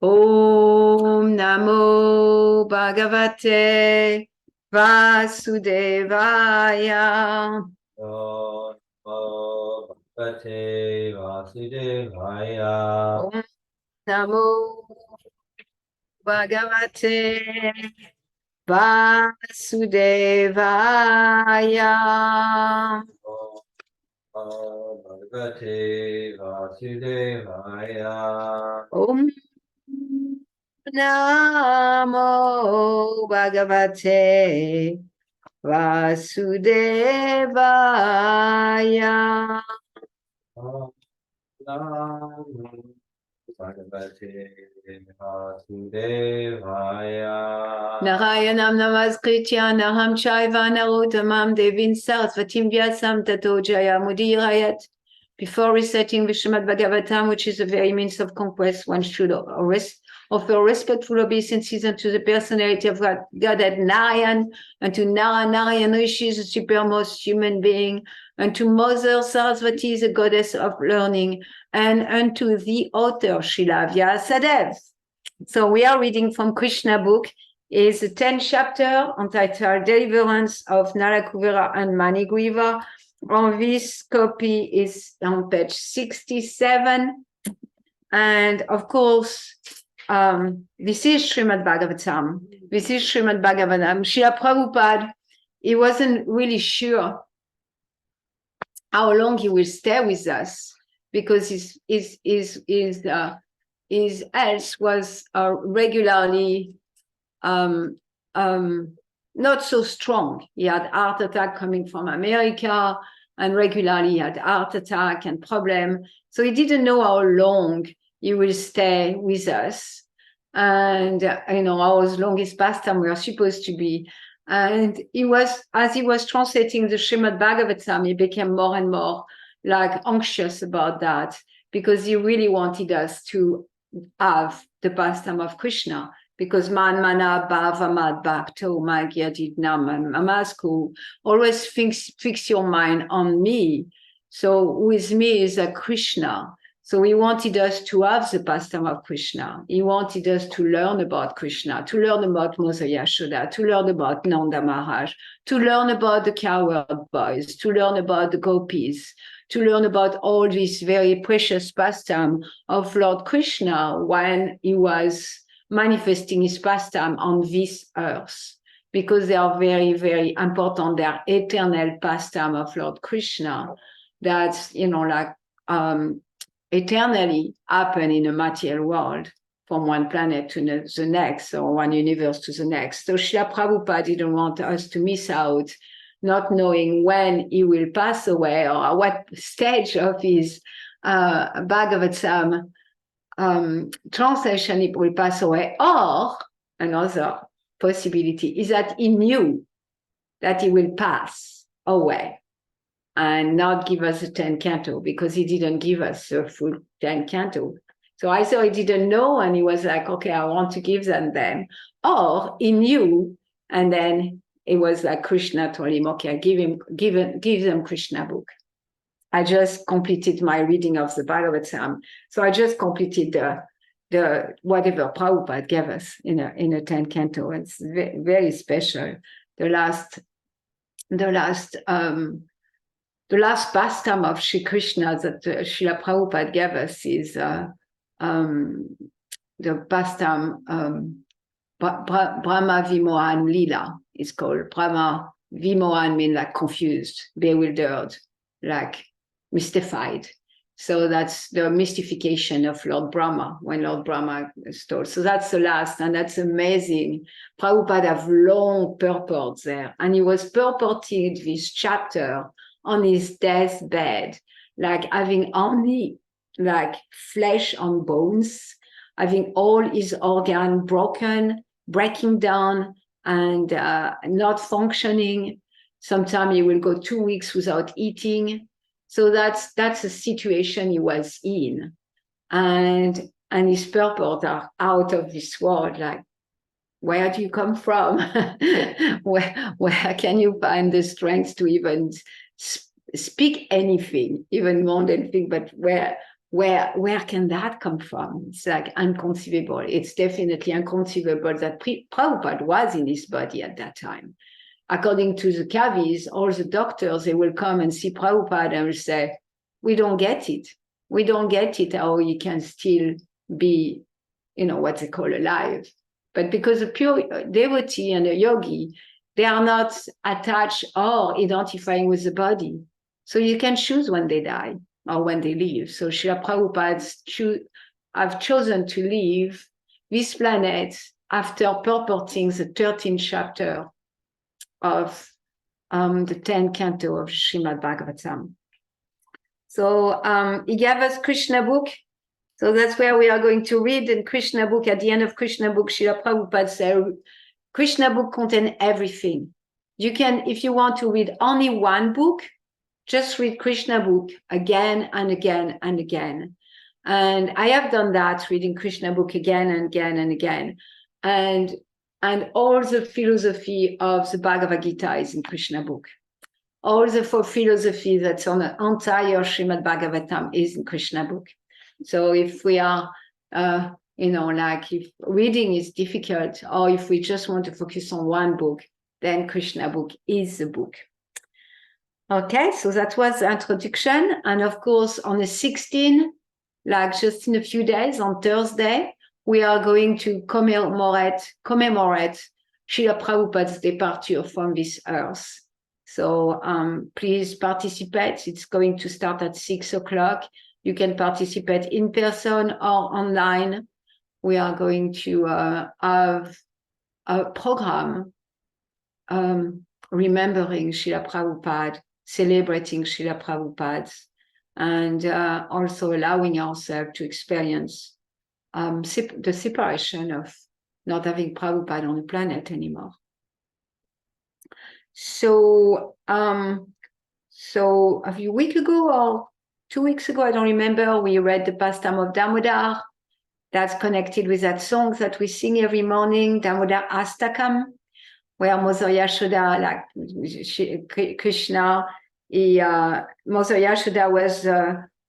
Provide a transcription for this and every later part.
Om Namo Bhagavate Vasudevaya. Om Namo Bhagavate Vasudevaya. Om Namo Bhagavate Vasudevaya. Om Namo Bhagavate Vasudevaya. Om Namo Bhagavate Vasudevaya. Om Namo Bhagavate Vasudevaya. Narayanam namaskritya naham chaiva narottamam devim sarasvatim vyasam tato jaya mudirayat. Before reciting the Srimad Bhagavatam, which is a very means of conquest, one should offer respectful obeisances unto the personality of God, Godhead Narayan, unto Narayan Rishi, the supermost human being, unto Mother Sarasvati, the goddess of learning, and unto the author Srila Vyasadeva. So we are reading from Krishna book. Is the 10th chapter entitled Deliverance of Nalakuvara and Manigriva. On this copy is on page 67. And of course, this is Srimad Bhagavatam. This is Srimad Bhagavatam. Srila Prabhupada, he wasn't really sure how long he will stay with us because his health was regularly not so strong. He had heart attack coming from America, and regularly he had heart attack and problem. So he didn't know how long he will stay with us, and how long his pastime we are supposed to be. And as he was translating the Srimad Bhagavatam, he became more and more anxious about that because he really wanted us to have the pastime of Krishna. Because man mana bhavamad bhakto magyadidnam mamasku, always fix your mind on me. So with me is a Krishna. So he wanted us to have the pastime of Krishna. He wanted us to learn about Krishna, to learn about Mother Yashoda, to learn about Nanda Maharaj, to learn about the cowherd boys, to learn about the gopis, to learn about all this very precious pastime of Lord Krishna when he was manifesting his pastime on this earth, because they are very, very important. They are eternal pastime of Lord Krishna that, eternally happen in a material world from one planet to the next, or one universe to the next. So Srila Prabhupada didn't want us to miss out, not knowing when he will pass away or what stage of his Bhagavatam translation it will pass away, or another possibility is that he knew that he will pass away and not give us a 10 canto, because he didn't give us a full 10 canto. So either he didn't know and he was like, okay, I want to give them, or he knew and then it was like Krishna told him, okay, give them Krishna book. I just completed my reading of the Bhagavatam. So I just completed the whatever Prabhupada gave us in a 10 canto. It's very, very special. The last pastime of Shri Krishna that Srila Prabhupada gave us is the pastime Brahma Vimohan Lila. It's called Brahma Vimohan, means like confused, bewildered, like mystified. So that's the mystification of Lord Brahma, when Lord Brahma stole. So that's the last, and that's amazing. Prabhupada have long purports there, and he was purporting this chapter on his deathbed, like having only like flesh on bones, having all his organ breaking down, and not functioning. Sometimes he will go 2 weeks without eating. So that's a situation he was in, and his purport are out of this world. Like, where do you come from? where can you find the strength to even speak anything, even mundane thing? But where where can that come from? It's like inconceivable. It's definitely inconceivable that Prabhupada was in his body at that time. According to the Kavis, all the doctors, they will come and see Prabhupada and will say, we don't get it. We don't get it how you can still be, what they call alive. But because a pure devotee and a yogi, they are not attached or identifying with the body. So you can choose when they die or when they leave. So Srila Prabhupada have chosen to leave this planet after purporting the 13th chapter of the 10th canto of Srimad Bhagavatam. So he gave us Krishna book. So that's where we are going to read in Krishna book. At the end of Krishna book, Srila Prabhupada said, Krishna book contains everything. You can, if you want to read only one book, just read Krishna book again and again and again. And I have done that, reading Krishna book again and again and again. And all the philosophy of the Bhagavad Gita is in Krishna book. All the philosophy that's on the entire Srimad Bhagavatam is in Krishna book. So if we are, if reading is difficult, or if we just want to focus on one book, then Krishna book is the book. Okay, so that was the introduction. And of course, on the 16th, like just in a few days, on Thursday, we are going to commemorate Srila Prabhupada's departure from this earth. So please participate. It's going to start at 6 o'clock. You can participate in person or online. We are going to have a program remembering Srila Prabhupada, celebrating Srila Prabhupada, and also allowing ourselves to experience the separation of not having Prabhupada on the planet anymore. So a few weeks ago or 2 weeks ago, I don't remember, we read the pastime of Damodar. That's connected with that song that we sing every morning, Damodar Astakam, where Mother Yashoda, like Krishna, Mother Yashoda was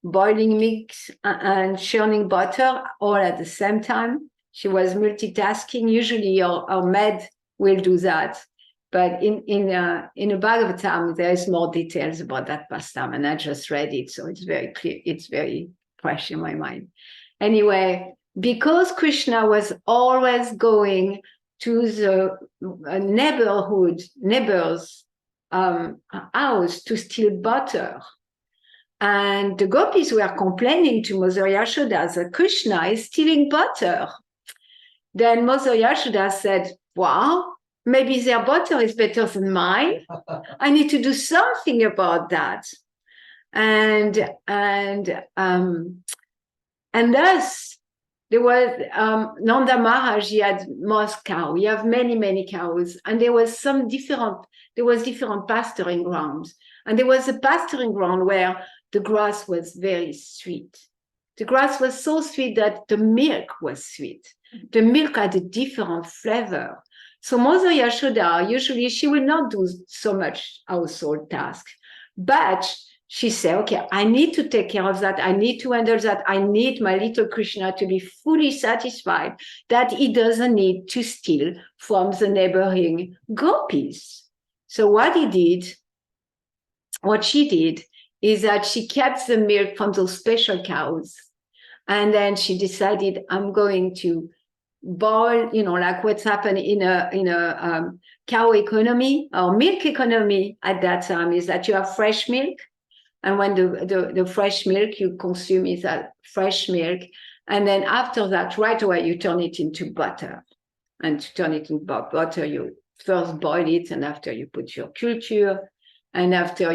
boiling milk and churning butter all at the same time. She was multitasking. Usually our maid will do that. But in a Bhagavatam, there is more details about that pastime, and I just read it, so it's very clear. It's very fresh in my mind. Anyway, because Krishna was always going to the neighbor's house to steal butter, and the gopis were complaining to Mother Yashoda that Krishna is stealing butter. Then Mother Yashoda said, wow, maybe their butter is better than mine. I need to do something about that. And thus there was Nanda Maharaj. He had most cows. He have many cows, and there was different pasturing grounds. And there was a pasturing ground where the grass was very sweet. The grass was so sweet that the milk was sweet. The milk had a different flavor. So Mother Yashoda, usually she will not do so much household tasks, but she said, okay, I need to take care of that. I need to handle that. I need my little Krishna to be fully satisfied that he doesn't need to steal from the neighboring gopis. So what she did is that she kept the milk from those special cows. And then she decided, I'm going to boil, like what's happened in a cow economy or milk economy at that time is that you have fresh milk. And when the fresh milk you consume is that fresh milk. And then after that, right away, you turn it into butter. And to turn it into butter, you first boil it, and after you put your culture. And after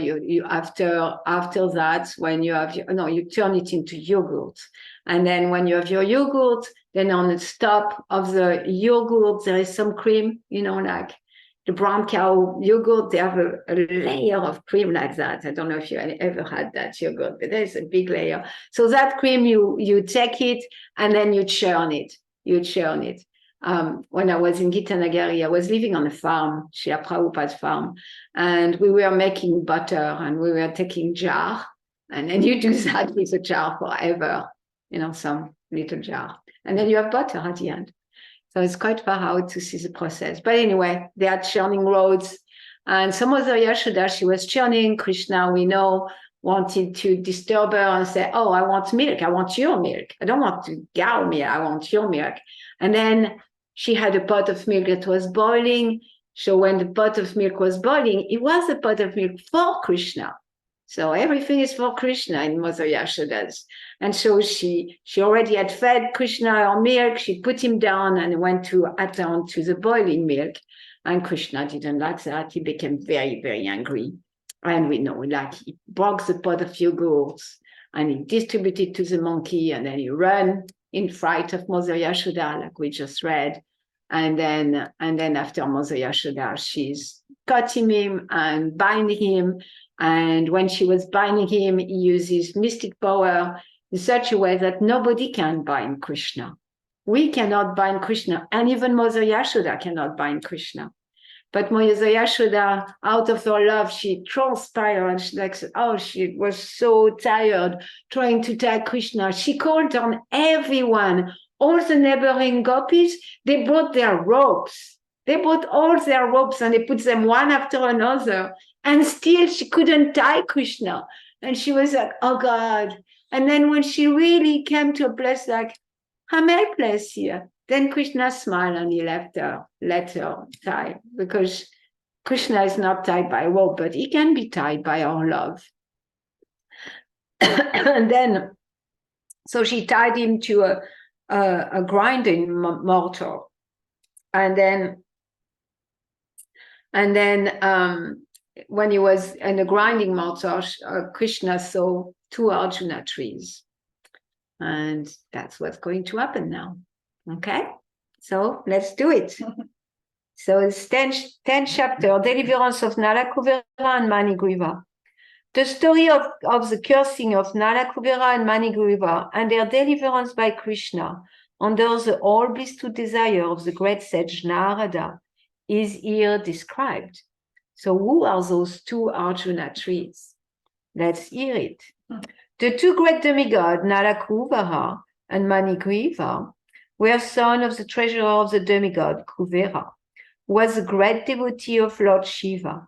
after that, when you have you turn it into yogurt. And then when you have your yogurt, then on the top of the yogurt, there is some cream, like the brown cow yogurt, they have a layer of cream like that. I don't know if you ever had that yogurt, but there's a big layer. So that cream, you take it and then you churn it. When I was in Gitanagari, I was living on a farm, Srila Prabhupada's farm, and we were making butter, and we were taking jar, And then you do that with a jar forever, some little jar. And then you have butter at the end. So it's quite far out to see the process. But anyway, they are churning roads. And some other Yashoda, she was churning. Krishna, we know, wanted to disturb her and say, oh, I want milk. I want your milk. I don't want to cow milk. I want your milk. And then she had a pot of milk that was boiling. So when the pot of milk was boiling, it was a pot of milk for Krishna. So everything is for Krishna in Mother Yashoda's. And so she already had fed Krishna her milk. She put him down and went to attend to the boiling milk. And Krishna didn't like that. He became very, very angry. And we know, like, he broke the pot of yogurt and he distributed to the monkey, and then he ran in fright of Mother Yashoda, like we just read. And then after Mother Yashoda, she's cutting him and binding him. And when she was binding him, he uses mystic power in such a way that nobody can bind Krishna. We cannot bind Krishna, and even Mother Yashoda cannot bind Krishna. But Mother Yashoda, out of her love, she transpired, and she was so tired trying to tie Krishna. She called on everyone, all the neighboring gopis. They brought their ropes. They brought all their ropes and they put them one after another. And still she couldn't tie Krishna. And she was like, oh God. And then when she really came to a place like, how may I place here? Then Krishna smiled and he let her tie, because Krishna is not tied by rope, but he can be tied by our love. And then, so she tied him to a grinding mortar. And then when he was in a grinding mortar, Krishna saw 2 Arjuna trees. And that's what's going to happen now. Okay, so let's do it. So it's 10th chapter, Deliverance of Nalakuvera and Manigriva. The story of the cursing of Nalakuvera and Manigriva and their deliverance by Krishna under the all-blissful desire of the great sage Narada is here described. So who are those 2 Arjuna trees? Let's hear it. The 2 great demigods, Nalakuvera and Manigriva, were sons of the treasurer of the demigod, Kuvera, who was a great devotee of Lord Shiva.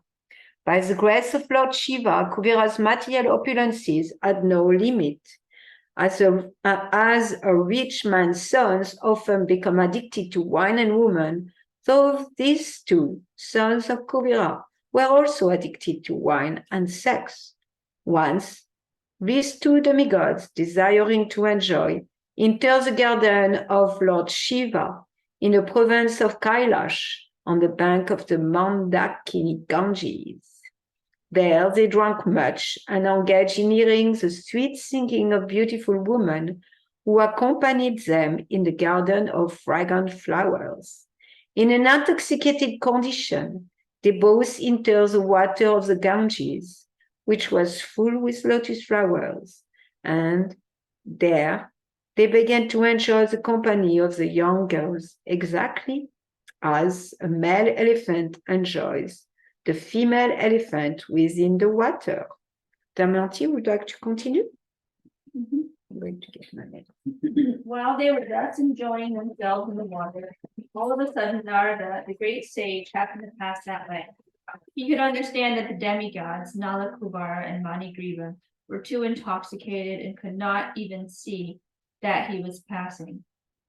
By the grace of Lord Shiva, Kuvera's material opulences had no limit. As a rich man's sons often become addicted to wine and women, so these 2 sons of Kuvera were also addicted to wine and sex. Once, these 2 demigods, desiring to enjoy, enter the garden of Lord Shiva in the province of Kailash on the bank of the Mandakini Ganges. There they drank much and engaged in hearing the sweet singing of beautiful women who accompanied them in the garden of fragrant flowers. In an intoxicated condition, they both entered the water of the Ganges, which was full with lotus flowers, and there they began to enjoy the company of the young girls, exactly as a male elephant enjoys the female elephant within the water. Damayanti, would you like to continue? Mhm. I'm going to get my name. While they were thus enjoying themselves in the water, all of a sudden Narada, the great sage, happened to pass that way. He could understand that the demigods, Nala Kubara and Manigriva, were too intoxicated and could not even see that he was passing.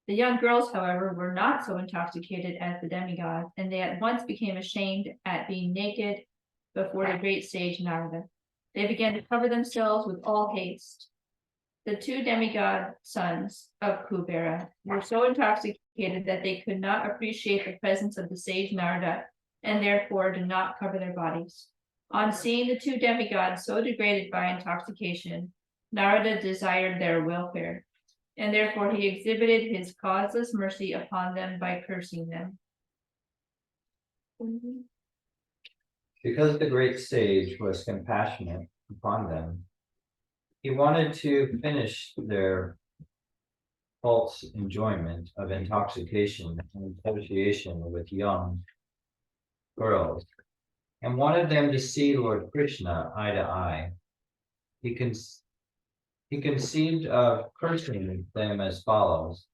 The young girls, however, were not so intoxicated as the demigods, and they at once became ashamed at being naked before the great sage Narada. They began to cover themselves with all haste. The 2 demigod sons of Kubera were so intoxicated that they could not appreciate the presence of the sage Narada, and therefore did not cover their bodies. On seeing the 2 demigods so degraded by intoxication, Narada desired their welfare, and therefore he exhibited his causeless mercy upon them by cursing them. Because the great sage was compassionate upon them, he wanted to finish their false enjoyment of intoxication and association with young girls, and wanted them to see Lord Krishna eye to eye. He conceived of cursing them as follows.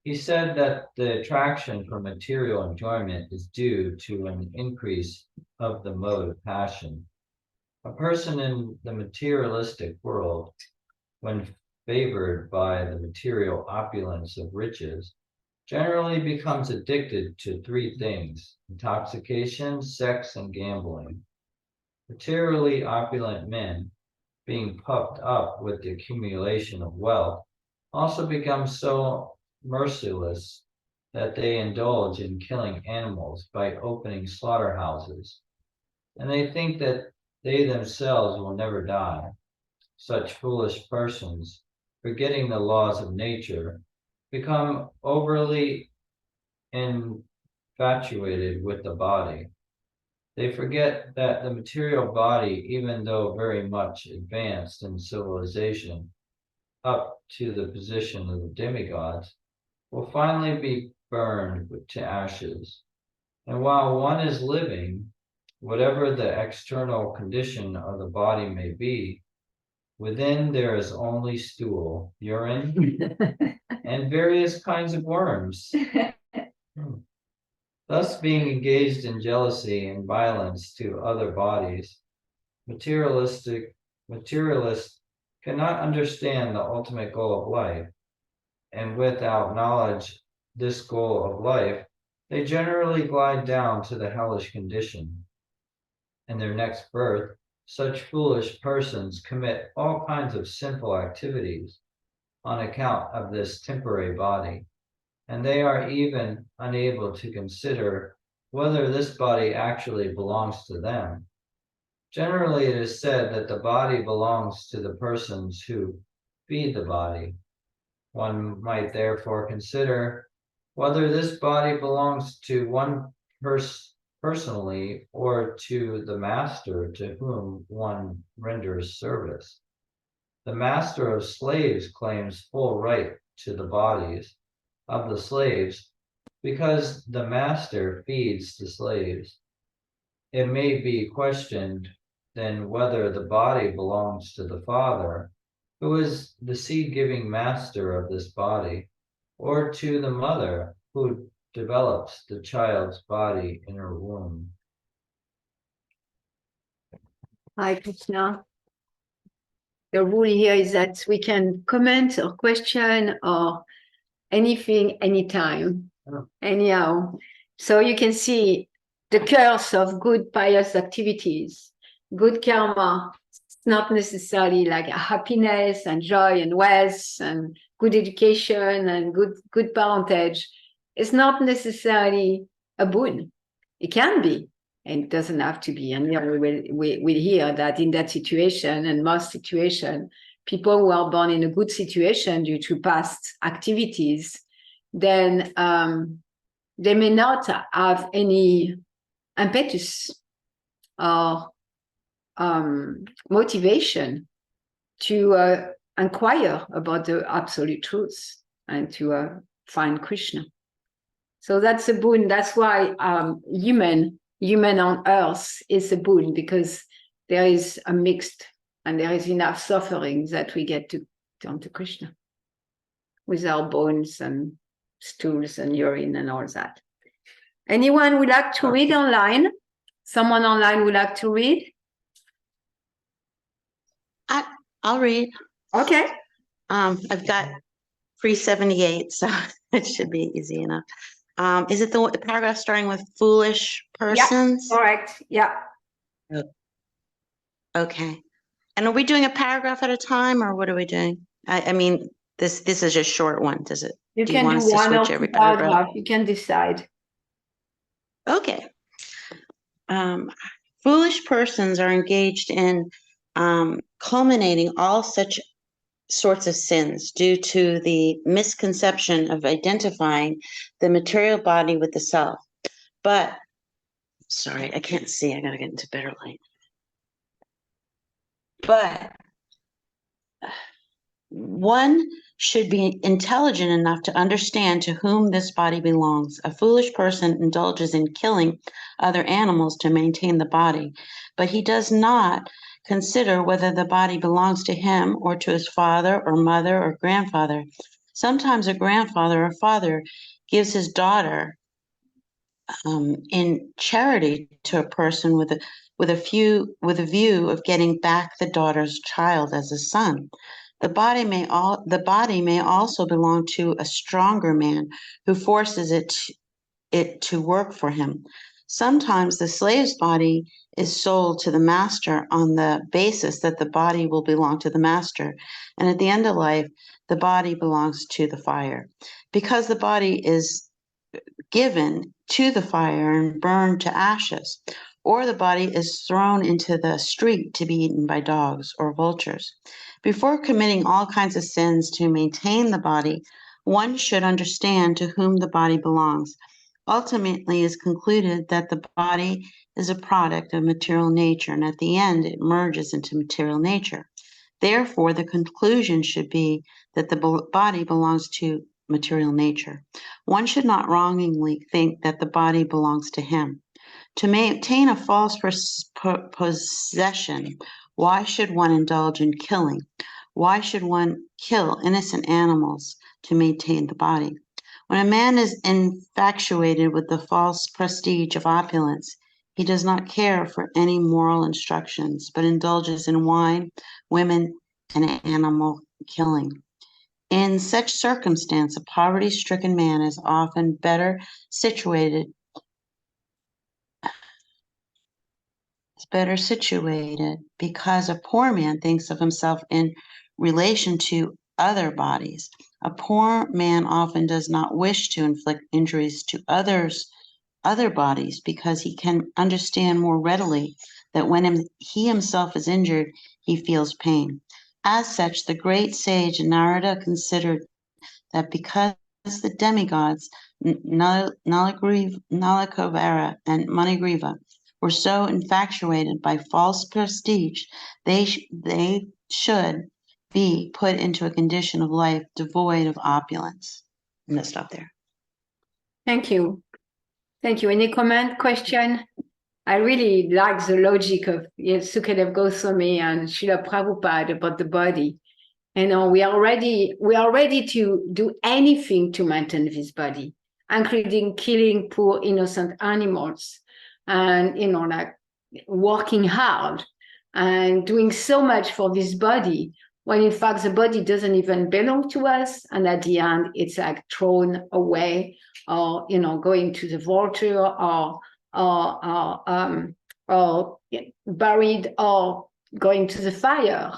He said that the attraction for material enjoyment is due to an increase of the mode of passion. A person in the materialistic world, when favored by the material opulence of riches, generally becomes addicted to three things: intoxication, sex, and gambling. Materially opulent men, being puffed up with the accumulation of wealth, also become so merciless that they indulge in killing animals by opening slaughterhouses, and they think that they themselves will never die. Such foolish persons, forgetting the laws of nature, become overly infatuated with the body. They forget that the material body, even though very much advanced in civilization up to the position of the demigods, will finally be burned to ashes. And while one is living, whatever the external condition of the body may be, within there is only stool, urine, and various kinds of worms. Thus, being engaged in jealousy and violence to other bodies, materialists cannot understand the ultimate goal of life, and without knowledge this goal of life, they generally glide down to the hellish condition. In their next birth, such foolish persons commit all kinds of sinful activities on account of this temporary body, and they are even unable to consider whether this body actually belongs to them. Generally, it is said that the body belongs to the persons who feed the body. One might therefore consider whether this body belongs to one personally or to the master to whom one renders service. The master of slaves claims full right to the bodies of the slaves because the master feeds the slaves. It may be questioned then whether the body belongs to the father, who is the seed-giving master of this body, or to the mother, who develops the child's body in her womb. Hi, Krishna. The rule here is that we can comment or question or anything, anytime, anyhow. So you can see the curse of good pious activities, good karma. It's not necessarily like happiness and joy and wealth and good education and good parentage. It's not necessarily a boon. It can be, and it doesn't have to be. And here we hear that in that situation and most situation, people who are born in a good situation due to past activities, then they may not have any impetus or motivation to inquire about the absolute truth and to find Krishna. So that's a boon. That's why human on earth is a boon, because there is a mixed and there is enough suffering that we get to turn to Krishna with our bones and stools and urine and all that. Anyone would like to read online? Someone online would like to read? I'll read. Okay. I've got 378, so it should be easy enough. Is it the paragraph starting with foolish persons? Yeah, correct. Yeah. Okay. And are we doing a paragraph at a time, or what are we doing? I mean, this is a short one. Does it? You do can you want do us to one or switch two every paragraph? paragraph. You can decide. Okay. Foolish persons are engaged in culminating all such sorts of sins due to the misconception of identifying the material body with the self. But, sorry, I can't see. I gotta get into better light. But one should be intelligent enough to understand to whom this body belongs. A foolish person indulges in killing other animals to maintain the body, but he does not consider whether the body belongs to him or to his father or mother or grandfather. Sometimes a grandfather or father gives his daughter in charity to a person with a view of getting back the daughter's child as a son. The body may also belong to a stronger man who forces it to work for him. Sometimes the slave's body is sold to the master on the basis that the body will belong to the master, and at the end of life, the body belongs to the fire. Because the body is given to the fire and burned to ashes, or the body is thrown into the street to be eaten by dogs or vultures. Before committing all kinds of sins to maintain the body, one should understand to whom the body belongs. Ultimately, is concluded that the body is a product of material nature, and at the end, it merges into material nature. Therefore, the conclusion should be that the body belongs to material nature. One should not wrongly think that the body belongs to him. To maintain a false possession, why should one indulge in killing? Why should one kill innocent animals to maintain the body? When a man is infatuated with the false prestige of opulence, he does not care for any moral instructions, but indulges in wine, women, and animal killing. In such circumstance, a poverty-stricken man is often better situated because a poor man thinks of himself in relation to other bodies. A poor man often does not wish to inflict injuries to other bodies because he can understand more readily that when he himself is injured, he feels pain. As such, the great sage Narada considered that because the demigods Nalakavara and Manigriva were so infatuated by false prestige, they should be put into a condition of life devoid of opulence. I'm going to stop there. Thank you. Thank you. Any comment, question? I really like the logic of Sukadev Goswami and Srila Prabhupada about the body. You know, we are ready to do anything to maintain this body, including killing poor innocent animals and, you know, like working hard and doing so much for this body, when in fact the body doesn't even belong to us. And at the end, it's like thrown away or, you know, going to the vulture or buried or going to the fire.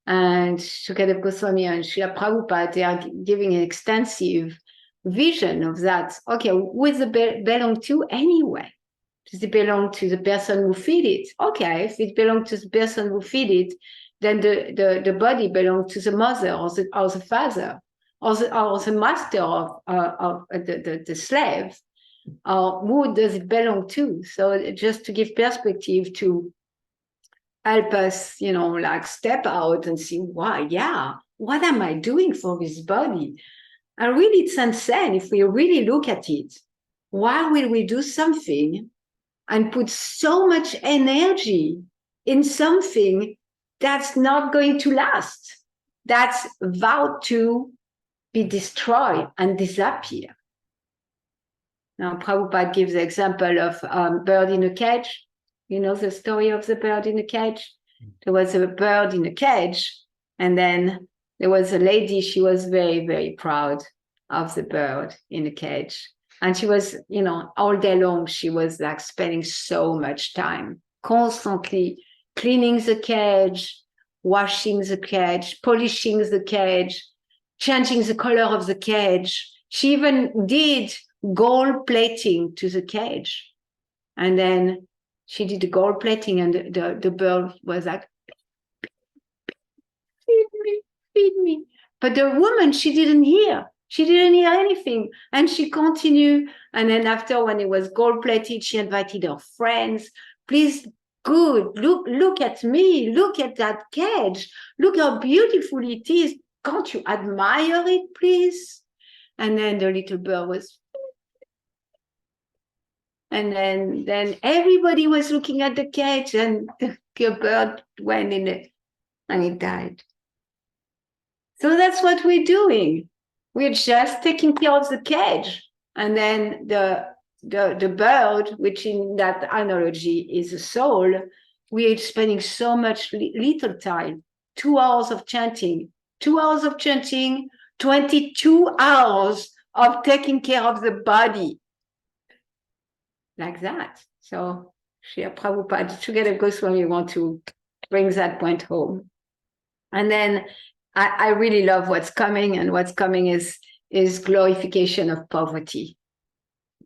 And Sukadev Goswami and Srila Prabhupada, they are giving an extensive vision of that. Okay, who does it belong to anyway? Does it belong to the person who feed it? Okay, if it belongs to the person who feed it, then the body belongs to the mother or the father or the master of the slave. Who does it belong to? So just to give perspective to help us, you know, like step out and see why, what am I doing for this body? And really, it's insane if we really look at it. Why will we do something and put so much energy in something that's not going to last, that's vowed to be destroyed and disappear? Now, Prabhupada gives the example of bird in a cage. You know the story of the bird in a cage? There was a bird in a cage, and then there was a lady, she was very, very proud of the bird in a cage. And she was, you know, all day long, she was like spending so much time constantly cleaning the cage, washing the cage, polishing the cage, changing the color of the cage. She even did gold plating to the cage. And then she did the gold plating, and the bird was like, feed me, feed me. But the woman, she didn't hear. She didn't hear anything. And she continued. And then after, when it was gold plated, she invited her friends. Please, good, look at me. Look at that cage. Look how beautiful it is. Can't you admire it, please? And then the little bird was, And then everybody was looking at the cage, and the bird went in it and it died. So that's what we're doing. We're just taking care of the cage. And then the bird, which in that analogy is a soul, we're spending so much little time, 2 hours of chanting, 2 hours of chanting, 22 hours of taking care of the body. Like that. So Srila Prabhupada, Sukadeva Goswami want to bring that point home. And then I really love what's coming, and what's coming is glorification of poverty.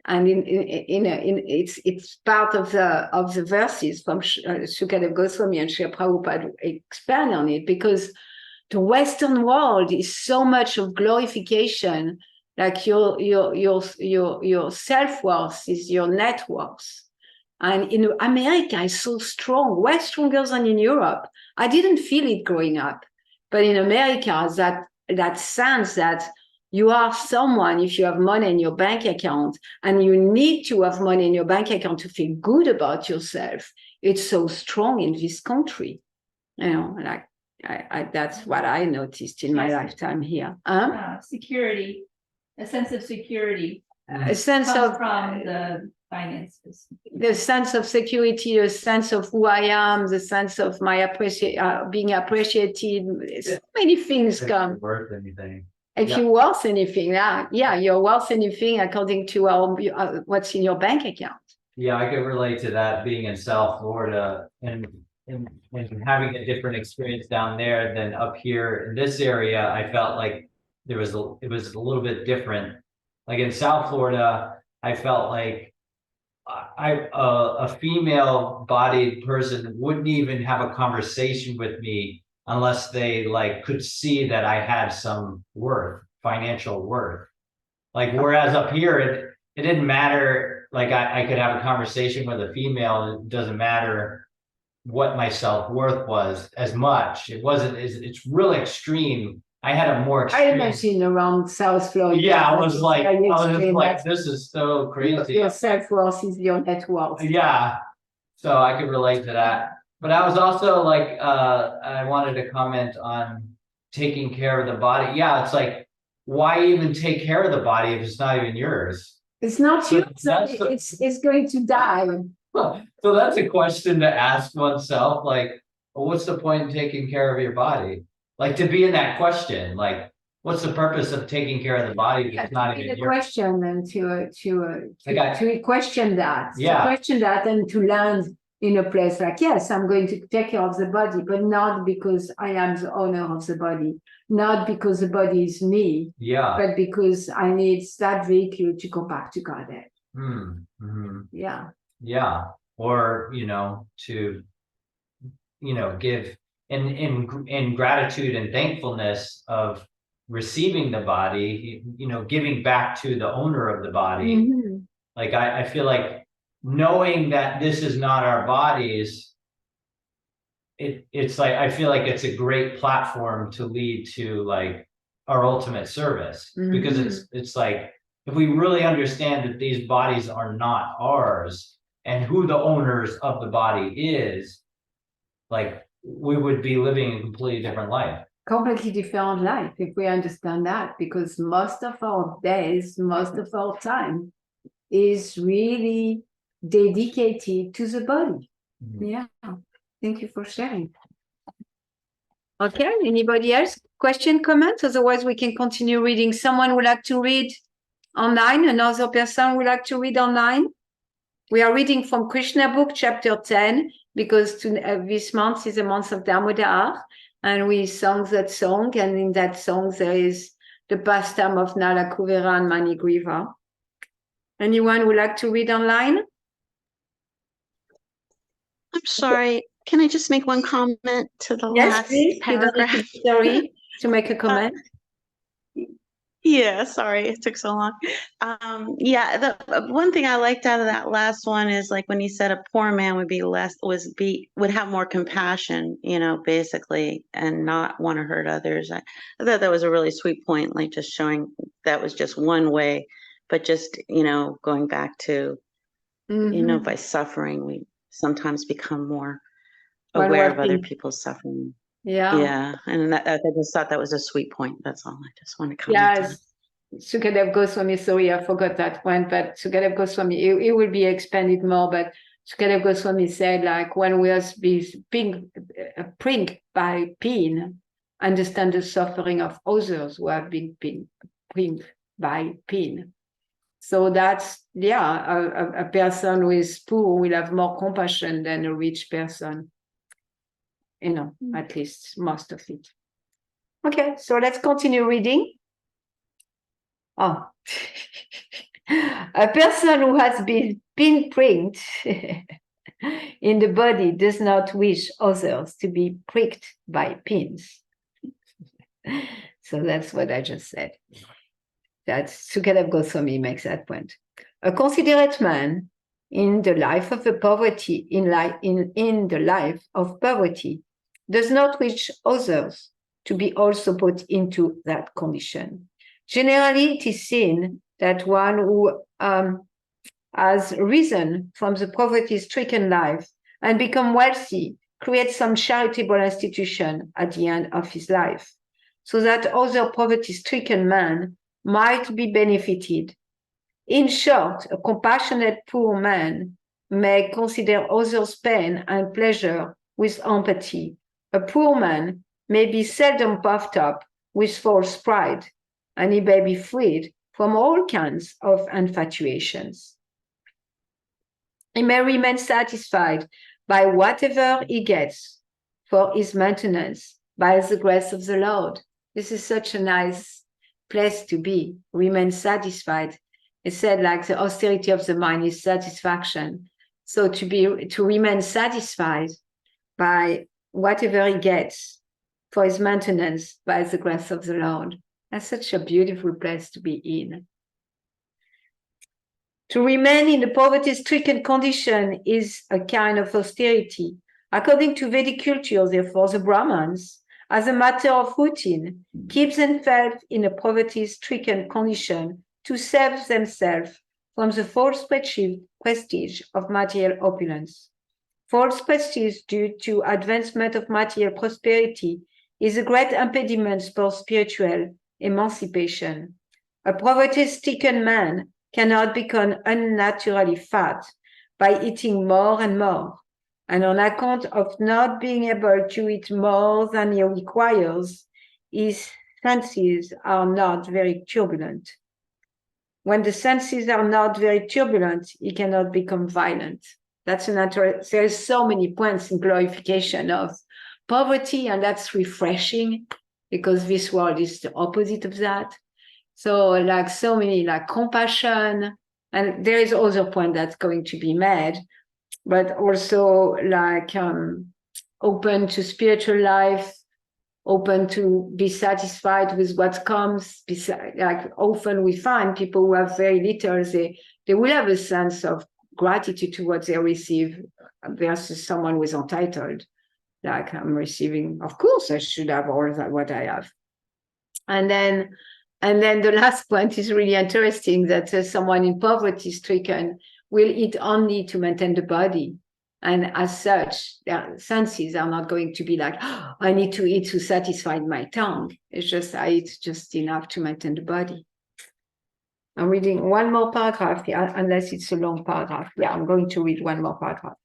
And it's part of the verses from Sukadeva Goswami and Srila Prabhupada expand on it, because the Western world is so much of glorification. Like your self-worth is your net worth. And in America is so strong, way stronger than in Europe. I didn't feel it growing up. But in America, that sense that you are someone if you have money in your bank account, and you need to have money in your bank account to feel good about yourself. It's so strong in this country. You know, like that's what I noticed in my lifetime here. Security. A sense of security. A sense of from the finances. The sense of security, a sense of who I am, the sense of my being appreciated. So many things come. Worth anything. If you're worth anything, you're worth anything according to what's in your bank account. Yeah, I could relate to that, being in South Florida and having a different experience down there than up here in this area. I felt like it was a little bit different. Like in South Florida, I felt like a female bodied person wouldn't even have a conversation with me unless they like could see that I had some worth, financial worth. Like, whereas up here, it didn't matter. Like I could have a conversation with a female. It doesn't matter what my self-worth was as much. It's really extreme. I had a more extreme. I imagine around South Florida. Yeah, I was like, this is so crazy. Your self-worth is your net worth. Yeah. So I could relate to that. But I was also like, I wanted to comment on taking care of the body. Yeah, it's like, why even take care of the body if it's not even yours? It's not yours. It's going to die. So that's a question to ask oneself. Like, well, what's the point in taking care of your body? Like, to be in that question, like, what's the purpose of taking care of the body if it's not even yours? Question and to question that. Yeah. To question that and to land in a place like, yes, I'm going to take care of the body, but not because I am the owner of the body, not because the body is me, but because I need that vehicle to go back to Godhead. Mm-hmm. Yeah. Or, to, give in gratitude and thankfulness of receiving the body, giving back to the owner of the body. Mm-hmm. Like, I feel like knowing that this is not our bodies, it's like, I feel like it's a great platform to lead to like our ultimate service. Mm-hmm. Because it's like, if we really understand that these bodies are not ours and who the owners of the body is, like, we would be living a completely different life. Completely different life if we understand that, because most of our days, most of our time is really dedicated to the body. Mm-hmm. Yeah. Thank you for sharing. Okay. Anybody else? Question, comments? Otherwise, we can continue reading. Someone would like to read online? Another person would like to read online? We are reading from Krsna book, chapter 10, because this month is a month of Damodar, and we sang that song, and in that song there is the pastime of Nala Kuvera and Manigriva. Anyone would like to read online? I'm sorry. Can I just make one comment to the last please. paragraph? Sorry to make a comment. Yeah, sorry it took so long. The one thing I liked out of that last one is like when he said a poor man would have more compassion, basically, and not want to hurt others. I thought that was a really sweet point, like just showing that was just one way, but just going back to You know, Mhm. by suffering, we sometimes become more When aware we're of other pink. people's suffering. Yeah. Yeah, and I just thought that was a sweet point. That's all. I just want to comment on it. Yes. Sukadev Goswami, sorry, I forgot that one, but Sukadev Goswami, it will be expanded more, but Sukadev Goswami said, like, when we are being pricked by pain, understand the suffering of others who have been pricked by pain. So that's, yeah, a person who is poor will have more compassion than a rich person, you know, at least most of it. Okay, so let's continue reading. Oh, a person who has been pinpricked in the body does not wish others to be pricked by pins. So that's what I just said. That Sukadev Goswami makes that point. A considerate man in the life of the poverty, in the life of poverty, does not wish others to be also put into that condition. Generally, it is seen that one who has risen from the poverty-stricken life and become wealthy creates some charitable institution at the end of his life, so that other poverty-stricken man might be benefited. In short, a compassionate poor man may consider others' pain and pleasure with empathy. A poor man may be seldom puffed up with false pride, and he may be freed from all kinds of infatuations. He may remain satisfied by whatever he gets for his maintenance by the grace of the Lord. This is such a nice place to be, remain satisfied. It said, like, the austerity of the mind is satisfaction. So to remain satisfied by whatever he gets for his maintenance by the grace of the Lord. That's such a beautiful place to be in. To remain in the poverty-stricken condition is a kind of austerity. According to Vedic culture, therefore, the Brahmins, as a matter of routine, keep themselves in a poverty-stricken condition to save themselves from the false prestige of material opulence. False prestige due to advancement of material prosperity is a great impediment for spiritual emancipation. A poverty-stricken man cannot become unnaturally fat by eating more and more, and on account of not being able to eat more than he requires, his senses are not very turbulent. When the senses are not very turbulent, he cannot become violent. That's there's so many points in glorification of poverty, and that's refreshing because this world is the opposite of that. So, like, so many, like, compassion, and there is also a point that's going to be made, but also like open to spiritual life, open to be satisfied with what comes. Like, often we find people who have very little, they will have a sense of gratitude to what they receive versus someone who is entitled. Like, I'm receiving, of course, I should have all that what I have. And then the last point is really interesting, that someone in poverty stricken will eat only to maintain the body. And as such, their senses are not going to be like, oh, I need to eat to satisfy my tongue. It's just, I eat just enough to maintain the body. I'm reading one more paragraph here, unless it's a long paragraph. Yeah, I'm going to read one more paragraph.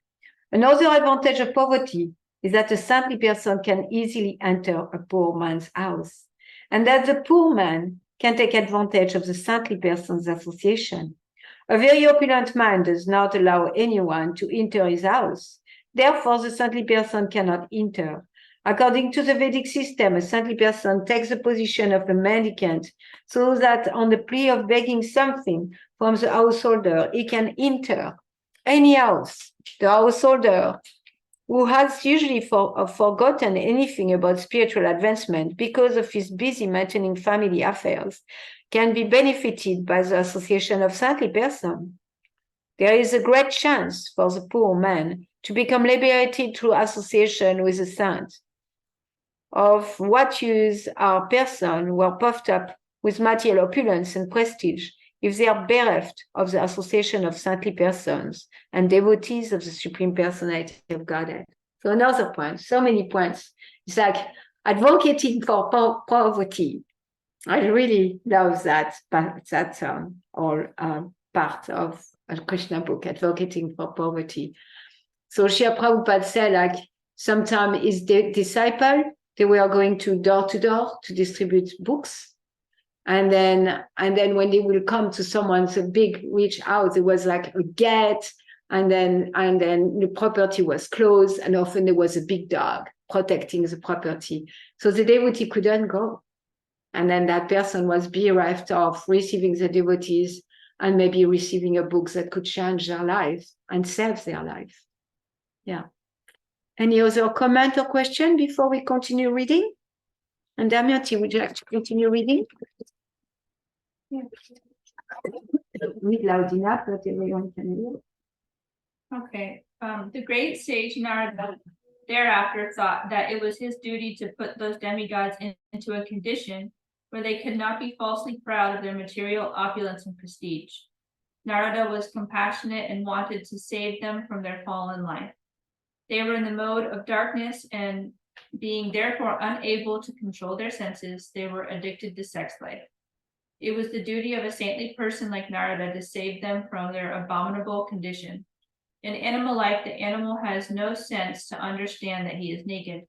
Another advantage of poverty is that a saintly person can easily enter a poor man's house, and that the poor man can take advantage of the saintly person's association. A very opulent man does not allow anyone to enter his house. Therefore, the saintly person cannot enter. According to the Vedic system, a saintly person takes the position of a mendicant, so that on the plea of begging something from the householder, he can enter any house. The householder, who has usually forgotten anything about spiritual advancement because of his busy maintaining family affairs, can be benefited by the association of saintly person. There is a great chance for the poor man to become liberated through association with a saint. Of what use are persons who are puffed up with material opulence and prestige if they are bereft of the association of saintly persons and devotees of the Supreme Personality of Godhead. So another point, so many points. It's like advocating for poverty. I really love that part of a Krishna book, advocating for poverty. So Srila Prabhupada said, like, sometimes his disciple, they were going to door to distribute books. And then when they will come to someone's a big rich house, it was like a gate, and then the property was closed, and often there was a big dog protecting the property. So the devotee couldn't go. And then that person was bereft of receiving the devotees and maybe receiving a book that could change their life and save their life. Yeah. Any other comment or question before we continue reading? And Damayanti, would you like to continue reading? Yeah. Read loud enough that everyone can hear. Okay, the great sage Narada thereafter thought that it was his duty to put those demigods into a condition where they could not be falsely proud of their material opulence and prestige. Narada was compassionate and wanted to save them from their fallen life. They were in the mode of darkness, and being therefore unable to control their senses, they were addicted to sex life. It was the duty of a saintly person like Narada to save them from their abominable condition. In animal life, the animal has no sense to understand that he is naked.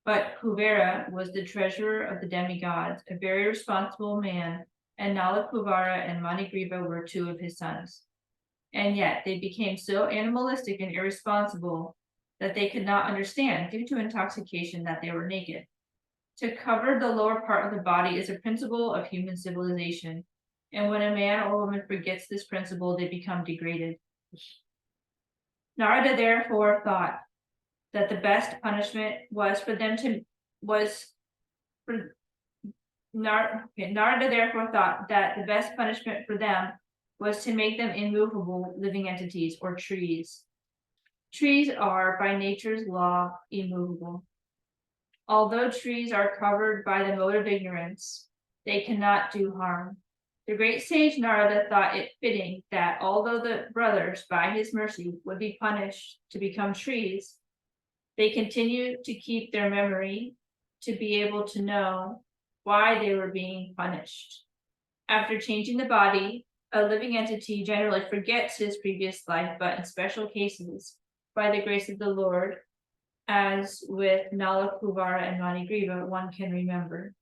But Kuvera was the treasurer of the demigods, a very responsible man, and Nala Kuvara and Manigriva were two of his sons. And yet they became so animalistic and irresponsible that they could not understand, due to intoxication, that they were naked. To cover the lower part of the body is a principle of human civilization, and when a man or woman forgets this principle, they become degraded. Narada therefore thought that the best punishment was for them to Narada therefore thought that the best punishment for them was to make them immovable living entities, or trees. Trees are by nature's law immovable. Although trees are covered by the mode of ignorance, they cannot do harm. The great sage Narada thought it fitting that although the brothers, by his mercy, would be punished to become trees, they continued to keep their memory to be able to know why they were being punished. After changing the body, a living entity generally forgets his previous life, but in special cases, by the grace of the Lord, as with Nala Kuvara and Manigriva, one can remember.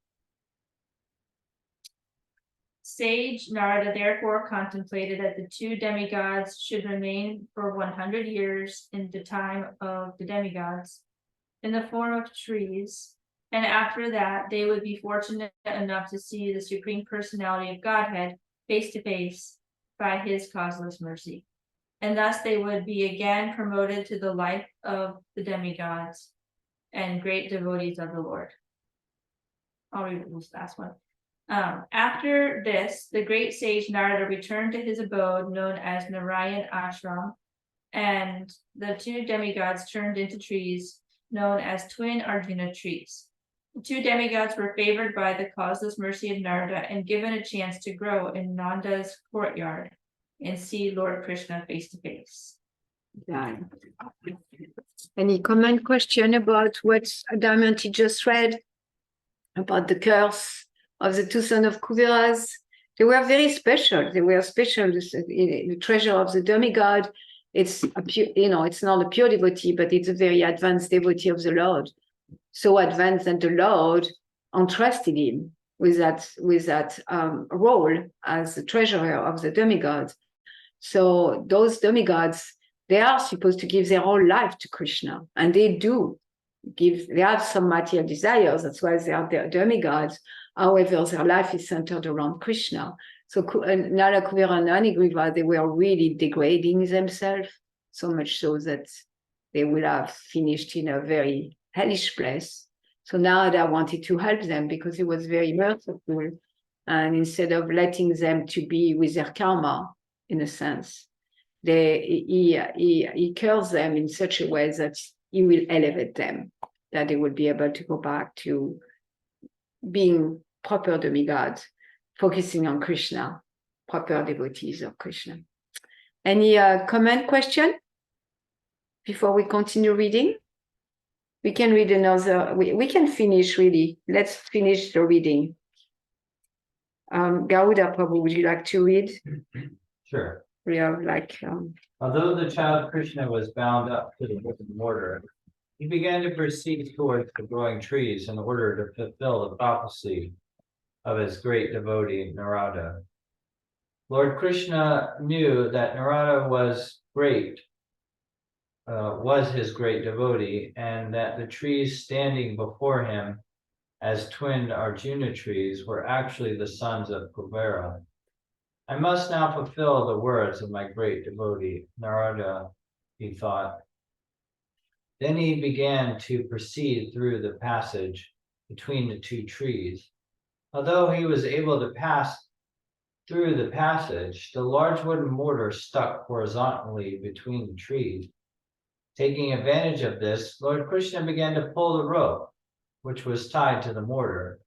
Sage Narada therefore contemplated that the two demigods should remain for 100 years in the time of the demigods, in the form of trees, and after that they would be fortunate enough to see the Supreme Personality of Godhead face to face by his causeless mercy. And thus they would be again promoted to the life of the demigods and great devotees of the Lord. I'll read this last one. After this, the great sage Narada returned to his abode known as Narayan Ashram, and the two demigods turned into trees known as twin Arjuna trees. The two demigods were favored by the causeless mercy of Narada and given a chance to grow in Nanda's courtyard and see Lord Krishna face to face. Yeah. Any comment, question about what Damayanti just read about the curse of the two sons of Kuveras? They were very special. They were special. The treasure of the demigod. It's a pure, it's not a pure devotee, but it's a very advanced devotee of the Lord. So advanced that the Lord entrusted him with that role as the treasurer of the demigods. So those demigods, they are supposed to give their whole life to Krishna, and they do give. They have some material desires. That's why they are demigods. However, their life is centered around Krishna. So Nala Kuvera and Manigriva, they were really degrading themselves, so much so that they would have finished in a very hellish place. So Narada wanted to help them because he was very merciful, and instead of letting them to be with their karma, in a sense, he cures them in such a way that he will elevate them, that they will be able to go back to being proper demigods, focusing on Krishna proper devotees of Krishna. Any comment, question before we continue reading? We can read another, we can finish really. Let's finish the reading. Garuda Prabhu, would you like to read? Sure. We have like Although the child Krishna was bound up to the wooden mortar, he began to proceed towards the growing trees in order to fulfill the prophecy of his great devotee, Narada. Lord Krishna knew that Narada was his great devotee, and that the trees standing before him as twin Arjuna trees were actually the sons of Kubera. I must now fulfill the words of my great devotee, Narada, he thought. Then he began to proceed through the passage between the two trees. Although he was able to pass through the passage, the large wooden mortar stuck horizontally between the trees. Taking advantage of this, Lord Krishna began to pull the rope, which was tied to the mortar.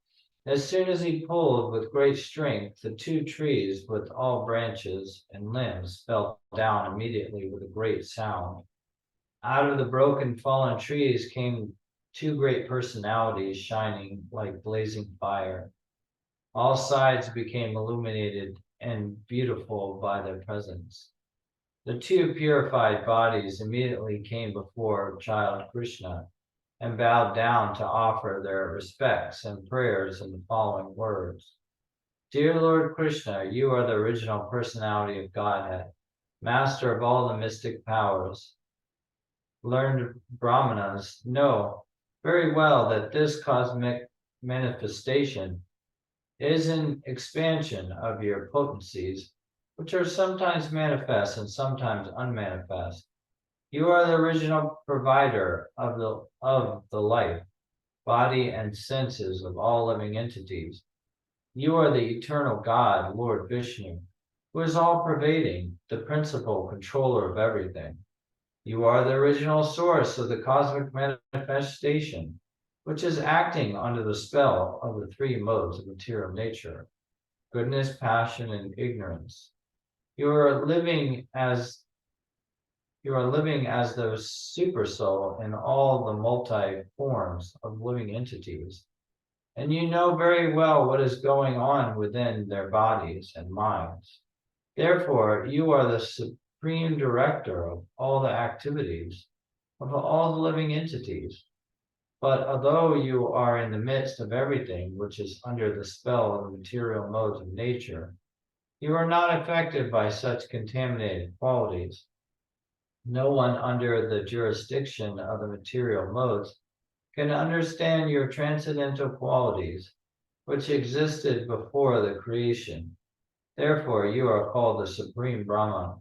As soon as he pulled with great strength, the two trees with all branches and limbs fell down immediately with a great sound. Out of the broken fallen trees came two great personalities shining like blazing fire. All sides became illuminated and beautiful by their presence. The two purified bodies immediately came before child Krishna and bowed down to offer their respects and prayers in the following words. Dear Lord Krishna, you are the original personality of Godhead, master of all the mystic powers. Learned Brahmanas know very well that this cosmic manifestation is an expansion of your potencies, which are sometimes manifest and sometimes unmanifest. You are the original provider of the life, body, and senses of all living entities. You are the eternal God, Lord Vishnu, who is all-pervading, the principal controller of everything. You are the original source of the cosmic manifestation, which is acting under the spell of the three modes of material nature: goodness, passion, and ignorance. You are living as the supersoul in all the multi-forms of living entities, and you know very well what is going on within their bodies and minds. Therefore, you are the supreme director of all the activities of all the living entities. But although you are in the midst of everything which is under the spell of the material modes of nature, you are not affected by such contaminated qualities. No one under the jurisdiction of the material modes can understand your transcendental qualities, which existed before the creation. Therefore, you are called the Supreme Brahman,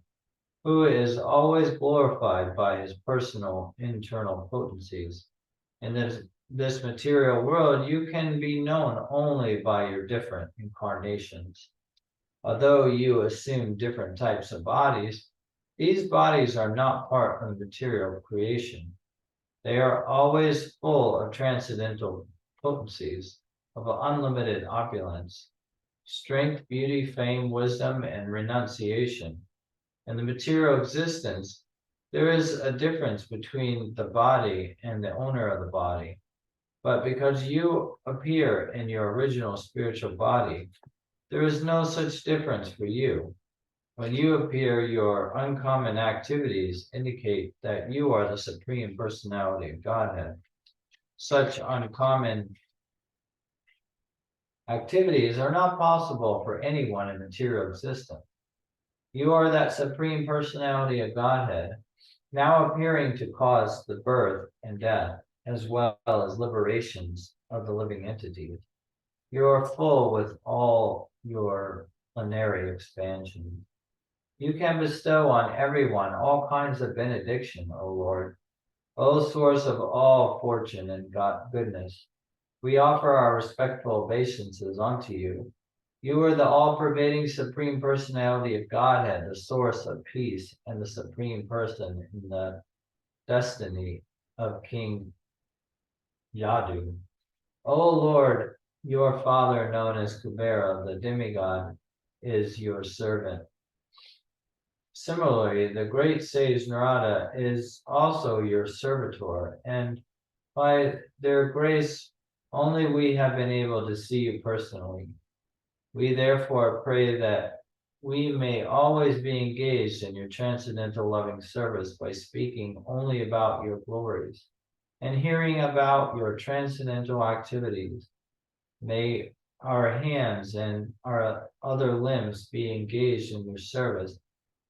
who is always glorified by his personal internal potencies. In this material world, you can be known only by your different incarnations. Although you assume different types of bodies, these bodies are not part of material creation. They are always full of transcendental potencies, of unlimited opulence, strength, beauty, fame, wisdom, and renunciation. In the material existence, there is a difference between the body and the owner of the body. But because you appear in your original spiritual body, there is no such difference for you. When you appear, your uncommon activities indicate that you are the Supreme Personality of Godhead. Such uncommon activities are not possible for anyone in material existence. You are that Supreme Personality of Godhead, now appearing to cause the birth and death, as well as liberations of the living entities. You are full with all your plenary expansion. You can bestow on everyone all kinds of benediction, O Lord, O source of all fortune and goodness. We offer our respectful obeisances unto you. You are the all-pervading Supreme Personality of Godhead, the source of peace, and the Supreme Person in the destiny of King Yadu. O Lord, your father, known as Kubera, the demigod, is your servant. Similarly, the great sage Narada is also your servitor, and by their grace, only we have been able to see you personally. We therefore pray that we may always be engaged in your transcendental loving service by speaking only about your glories and hearing about your transcendental activities. May our hands and our other limbs be engaged in your service,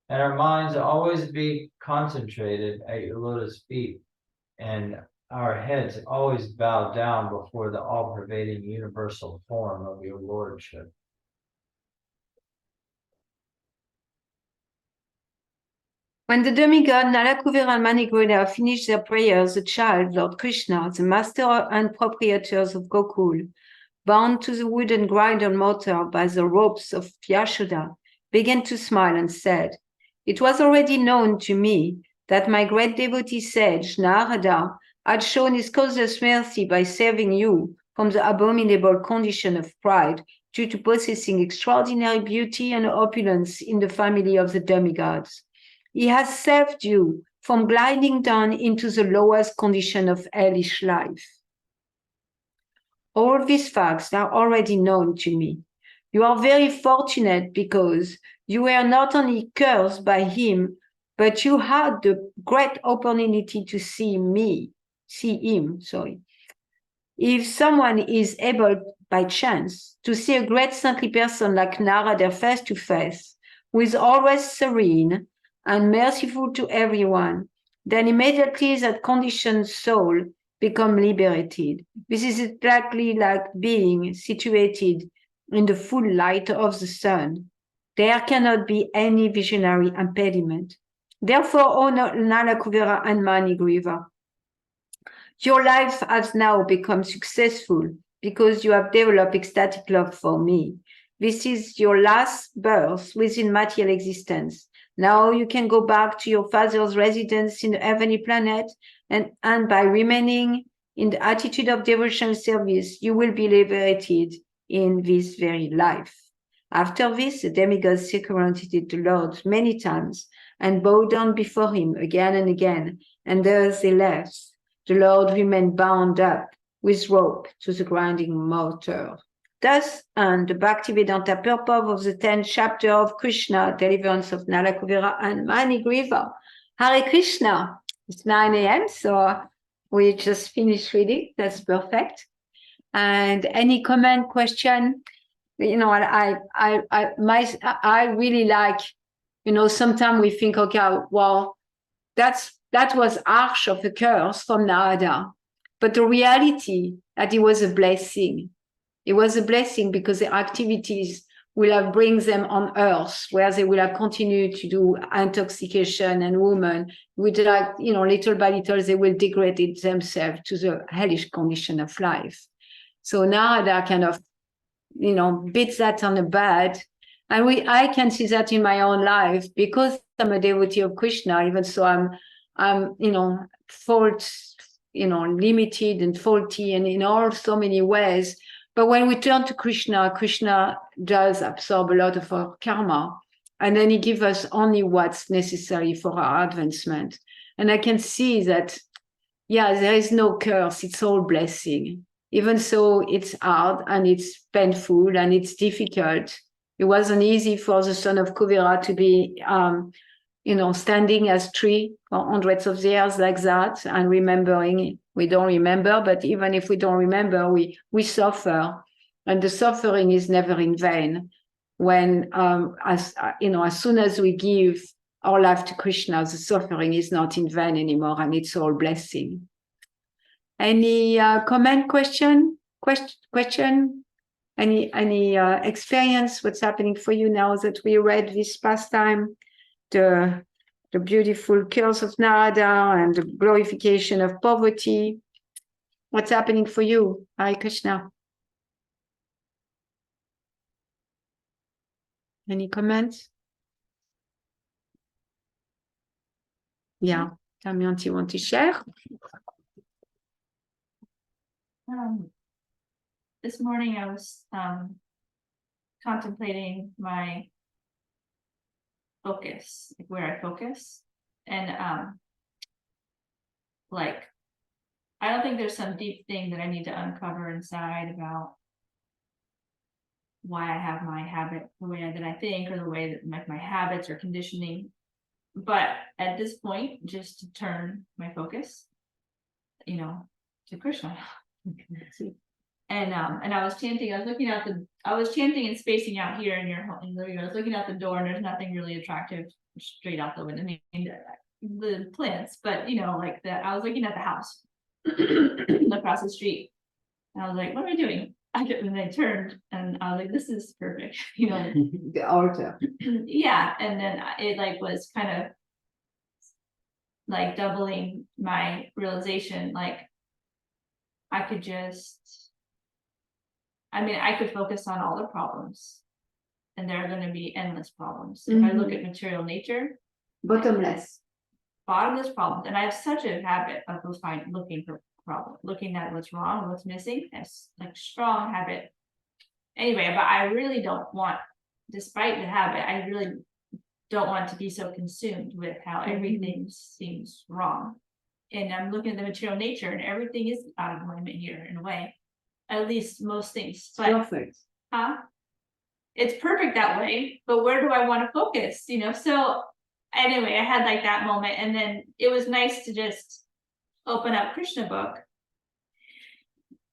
and our minds always be concentrated at your lotus feet, and our heads always bow down before the all-pervading universal form of your lordship. When the demigod Nalakuvara and Manigrila finished their prayers, the child, Lord Krishna, the master and proprietors of Gokul, bound to the wooden grinder motor by the ropes of Yashoda, began to smile and said, "It was already known to me that my great devotee sage, Narada, had shown his causeless mercy by saving you from the abominable condition of pride due to possessing extraordinary beauty and opulence in the family of the demigods. He has saved you from gliding down into the lowest condition of hellish life. All these facts are already known to me. You are very fortunate because you were not only cursed by him, but you had the great opportunity to see him. If someone is able by chance to see a great saintly person like Narada face to face, who is always serene and merciful to everyone, then immediately that conditioned soul become liberated. This is exactly like being situated in the full light of the sun. There cannot be any visionary impediment. Therefore, O Nalakuvara and Manigriva, your life has now become successful because you have developed ecstatic love for me. This is your last birth within material existence. Now you can go back to your father's residence in the heavenly planet, and by remaining in the attitude of devotional service, you will be liberated in this very life." After this, the demigods circumvented the Lord many times and bowed down before him again and again, and thus they left. The Lord remained bound up with rope to the grinding mortar. Thus, and the Bhaktivedanta purport of the 10th chapter of Krishna, Deliverance of Nalakuvara and Manigriva. Hare Krishna. It's 9 a.m., so we just finished reading. That's perfect. And any comment, question? You know, I really like, you know, sometimes we think, okay, well, that was harsh of a curse from Narada, but the reality that it was a blessing. It was a blessing because the activities will have bring them on earth where they will have continued to do intoxication and women with, like, you know, little by little they will degrade themselves to the hellish condition of life. So Narada kind of, you know, beats that on the bed. And I can see that in my own life because I'm a devotee of Krishna, even so I'm, you know, limited and faulty and in all so many ways. But when we turn to Krishna, Krishna does absorb a lot of our karma, and then he gives us only what's necessary for our advancement. And I can see that, yeah, there is no curse, it's all blessing. Even so, it's hard and it's painful and it's difficult. It wasn't easy for the son of Kuvera to be, you know, standing as tree for hundreds of years like that and remembering. We don't remember, but even if we don't remember, we suffer, and the suffering is never in vain. When, as soon as we give our life to Krishna, the suffering is not in vain anymore, and it's all blessing. Any comment, question? Any experience? What's happening for you now that we read this past time? The beautiful curse of Narada and the glorification of poverty. What's happening for you? Hare Krishna. Any comments? Yeah, Damayanti, you want to share? This morning I was contemplating my focus, like where I focus. And like, I don't think there's some deep thing that I need to uncover inside about why I have my habit the way that I think, or the way that my habits or conditioning. But at this point, just to turn my focus, you know, to Krishna. And I was chanting, I was chanting and spacing out here in your living room. I was looking out the door, and there's nothing really attractive straight out the window. I mean, the plants, but you know, like that. I was looking at the house across the street, and I was like, "What am I doing?" And I turned, and I was like, "This is perfect," you know. The altar. Yeah, and then it like was kind of like doubling my realization. Like, I could just, I mean, I could focus on all the problems, and there are going to be endless problems. If I look at material nature, Bottomless. bottomless problems, and I have such a habit of looking for problems, looking at what's wrong, what's missing. It's like strong habit. Anyway, but I really don't want, despite the habit, I really don't want to be so consumed with how everything seems wrong. And I'm looking at the material nature, and everything is out of alignment here in a way. At least most things. But Perfect. it's perfect that way, but where do I want to focus? You know, so anyway, I had like that moment, and then it was nice to just open up Krishna book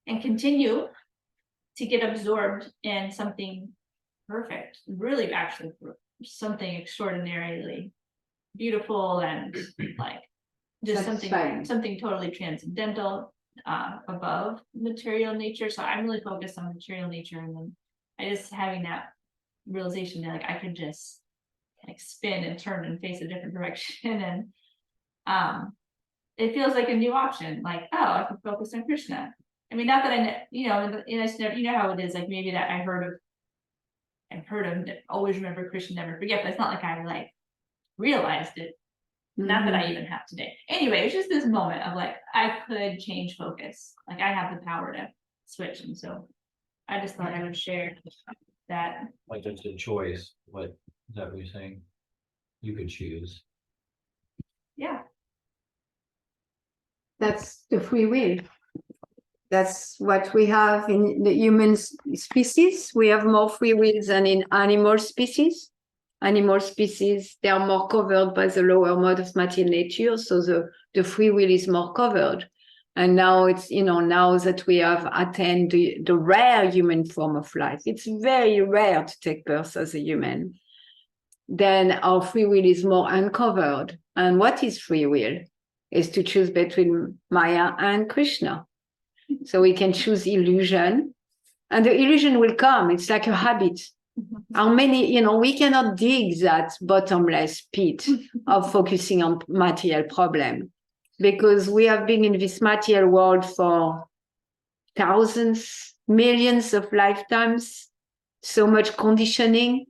and continue to get absorbed in something perfect, really actually something extraordinarily beautiful, and like just something totally transcendental, above material nature. So I'm really focused on material nature, and then I just having that realization that like I could just like spin and turn and face a different direction, and it feels like a new option. Like, oh, I can focus on Krishna. I mean, not that I, you know, you know how it is. Like maybe that I've heard of always remember Krishna, never forget. But it's not like I like realized it. Not that I even have today. Anyway, it was just this moment of like, I could change focus. Like I have the power to switch. And so I just thought I would share that. Like it's a choice. What is that what you're saying? You could choose. Yeah. That's the free will. That's what we have in the human species. We have more free will than in animal species. Animal species, they are more covered by the lower mode of material nature, so the free will is more covered. And now it's, you know, now that we have attained the rare human form of life, it's very rare to take birth as a human, then our free will is more uncovered. And what is free will? Is to choose between Maya and Krishna. So we can choose illusion, and the illusion will come. It's like a habit. How many, you know, we cannot dig that bottomless pit of focusing on material problem, because we have been in this material world for thousands, millions of lifetimes, so much conditioning.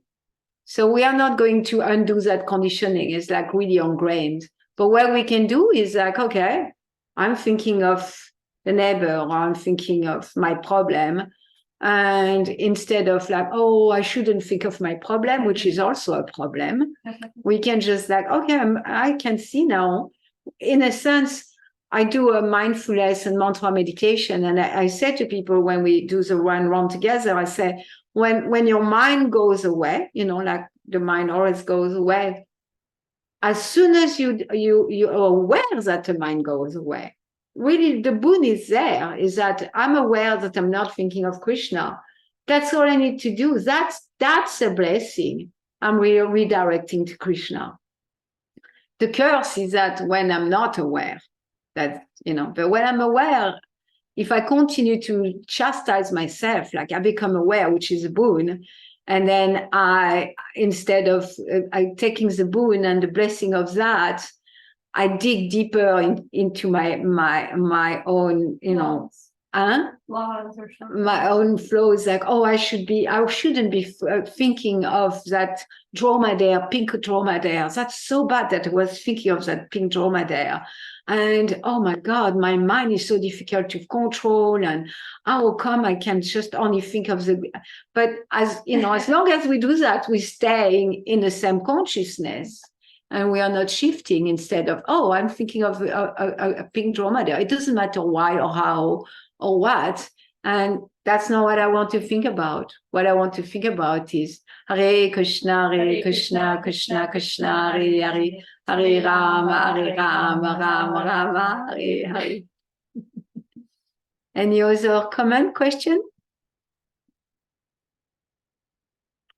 So we are not going to undo that conditioning. It's like really ingrained. But what we can do is like, okay, I'm thinking of the neighbor, or I'm thinking of my problem. And instead of like, oh, I shouldn't think of my problem, which is also a problem, we can just like, okay, I can see now. In a sense, I do a mindfulness and mantra meditation. And I say to people when we do the run together, I say, when your mind goes away, you know, like the mind always goes away, as soon as you are aware that the mind goes away, really the boon is there, is that I'm aware that I'm not thinking of Krishna. That's all I need to do. That's a blessing. I'm redirecting to Krishna. The curse is that when I'm not aware, that, you know, but when I'm aware, if I continue to chastise myself, like I become aware, which is a boon, and then instead of taking the boon and the blessing of that, I dig deeper into my own, you know, Huh? Laws or something. My own flow is like, oh, I shouldn't be thinking of that dromedare, pink dromedare. That's so bad that I was thinking of that pink dromedare. And oh my God, my mind is so difficult to control. And how come I can just only think of but as you know, as long as we do that, we stay in the same consciousness. And we are not shifting instead of, oh, I'm thinking of a pink dromedare. It doesn't matter why or how or what. And that's not what I want to think about. What I want to think about is Hare Krishna, Hare Krishna, Krishna Krishna, Hare Hare, Hare Rama, Rama Rama, Hare Hare. Any other comment, question?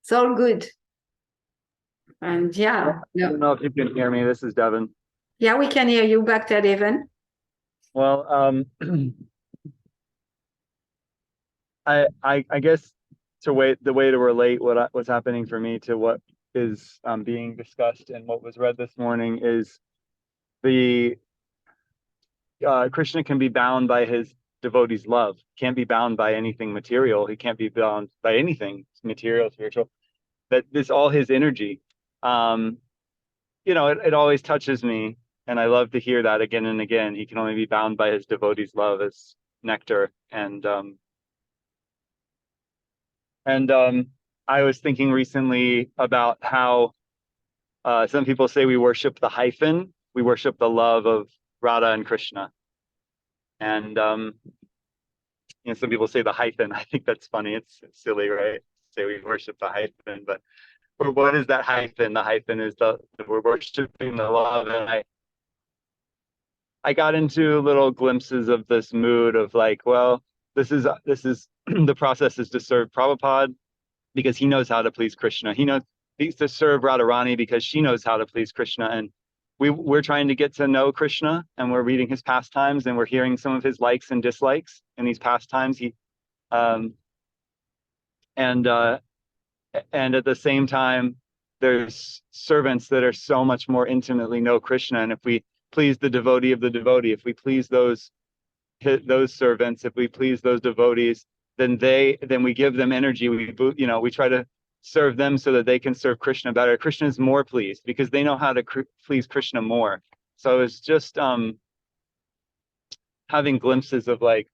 It's all good. And yeah, I don't know if you can hear me. This is Devin. yeah, we can hear you back there, Devin. Well, I guess the way to relate what's happening for me to what is being discussed and what was read this morning is the Krishna can be bound by his devotees' love. Can't be bound by anything material. He can't be bound by anything material, spiritual. That is all his energy. You know, it always touches me, and I love to hear that again and again. He can only be bound by his devotees' love as nectar. And I was thinking recently about how some people say we worship the hyphen, we worship the love of Radha and Krishna. And you know, some people say the hyphen. I think that's funny. It's silly, right? Say we worship the hyphen, but what is that hyphen? The hyphen is we're worshiping the love. And I got into little glimpses of this mood of like, well, this is the process is to serve Prabhupada because he knows how to please Krishna. He knows he's to serve Radharani because she knows how to please Krishna. And we're trying to get to know Krishna, and we're reading his pastimes, and we're hearing some of his likes and dislikes in these pastimes. And at the same time, there's servants that are so much more intimately know Krishna. And if we please the devotee of the devotee, if we please those servants, if we please those devotees, then we give them energy. We try to serve them so that they can serve Krishna better. Krishna is more pleased because they know how to please Krishna more. So it's just having glimpses of like,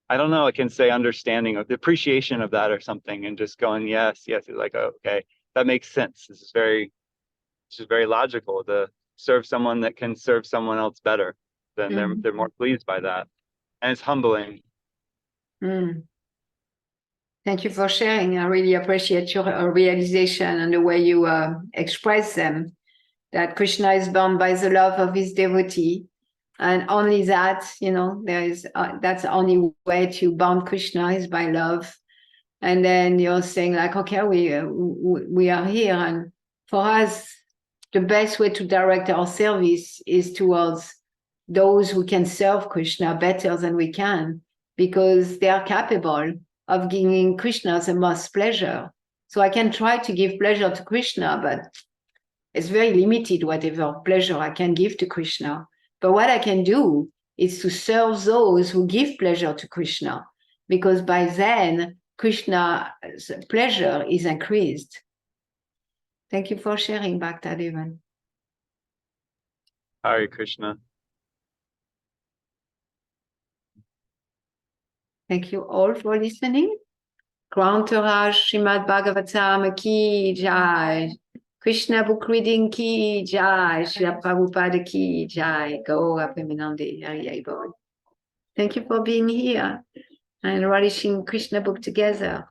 I don't know, I can say understanding of the appreciation of that or something, and just going, yes, like, oh, okay, that makes sense. This is very logical to serve someone that can serve someone else better. Then they're more pleased by that, and it's humbling. Thank you for sharing. I really appreciate your realization and the way you express them. That Krishna is bound by the love of his devotee. And only that, you know, that's the only way to bound Krishna is by love. And then you're saying like, okay, we are here. And for us, the best way to direct our service is towards those who can serve Krishna better than we can, because they are capable of giving Krishna the most pleasure. So I can try to give pleasure to Krishna, but it's very limited whatever pleasure I can give to Krishna. But what I can do is to serve those who give pleasure to Krishna, because by then Krishna's pleasure is increased. Thank you for sharing, Bhaktadevan. Hare Krishna. Thank you all for listening. Grantara Srimad Bhagavatam ki jai. Krishna book reading ki jai. Srila Prabhupada ki jai. Gaura Premanande Hari Bol. Thank you for being here and relishing Krishna book together.